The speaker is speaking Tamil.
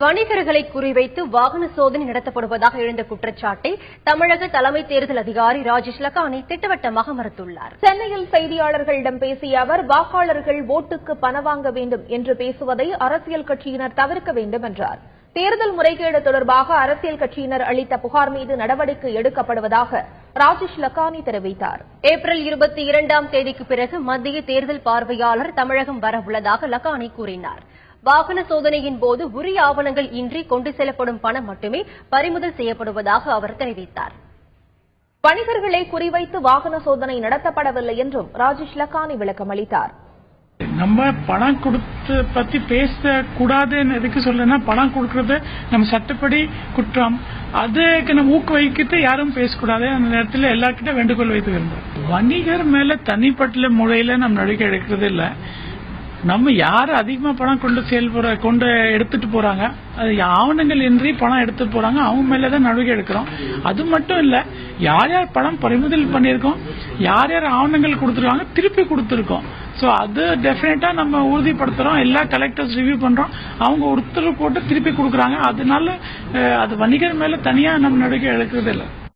வணிகர்களை குறிவைத்து வாகன சோதனை நடத்தப்படுவதாக எழுந்த குற்றச்சாட்டை தமிழக தலைமை தேர்தல் அதிகாரி ராஜேஷ் லக்கானி திட்டவட்டமாக மறுத்துள்ளார். சென்னையில் செய்தியாளர்களிடம் பேசிய அவர், வாக்காளர்கள் ஓட்டுக்கு பணம் வாங்க வேண்டும் என்று பேசுவதை அரசியல் கட்சியினர் தவிர்க்க வேண்டும் என்றார். தேர்தல் முறைகேடு தொடர்பாக அரசியல் கட்சியினர் அளித்த புகார் மீது நடவடிக்கை எடுக்கப்படுவதாக ராஜேஷ் லக்கானி தெரிவித்தார். ஏப்ரல் 22ஆம் தேதிக்கு பிறகு மத்திய தேர்தல் பார்வையாளர் தமிழகம் வரவுள்ளதாக லக்கானி கூறினார். வாகன சோதனையின் போது உரிய ஆவணங்கள் இன்றி கொண்டு செல்லப்படும் பணம் மட்டுமே பறிமுதல் செய்யப்படுவதாக அவர் தெரிவித்தார். வணிகர்களை குறிவைத்து வாகன சோதனை நடத்தப்படவில்லை என்றும் ராஜேஷ் லக்கானி விளக்கம் அளித்தார். நம்ம பணம் கொடுத்து பத்தி பேசக்கூடாதுன்னு எதுக்கு சொல்றேன்னா, பணம் கொடுக்கறது நம்ம சட்டப்படி குற்றம். அதுக்கு நம்ம ஊக்குவிக்கிட்டு யாரும் பேசக்கூடாது. அந்த நேரத்தில் எல்லாருக்கிட்ட வேண்டுகோள் வைத்து விரும்புறோம். வணிகர் மேல தனிப்பட்ட முறையில நம்ம நடவடிக்கை எடுக்கிறது இல்ல. நம்ம யாரு அதிகமா பணம் கொண்டு எடுத்துட்டு போறாங்க, அது ஆவணங்கள் இன்றி பணம் எடுத்து போறாங்க, அவங்க மேலதான் நடவடிக்கை எடுக்கிறோம். அது மட்டும் இல்ல, யார் யார் பணம் பறிமுதல் பண்ணிருக்கோம், யார் யார் ஆவணங்கள் கொடுத்துருக்காங்க, திருப்பி கொடுத்துருக்கோம். சோ அது டெஃபினட்டா நம்ம உறுதிப்படுத்துறோம். எல்லா கலெக்டர்ஸ் ரிவ்யூ பண்றோம், அவங்க உத்தரவு போட்டு திருப்பி கொடுக்குறாங்க. அதனால அது வணிகர் மேல தனியா நம்ம நடவடிக்கை எடுக்கிறது இல்லை.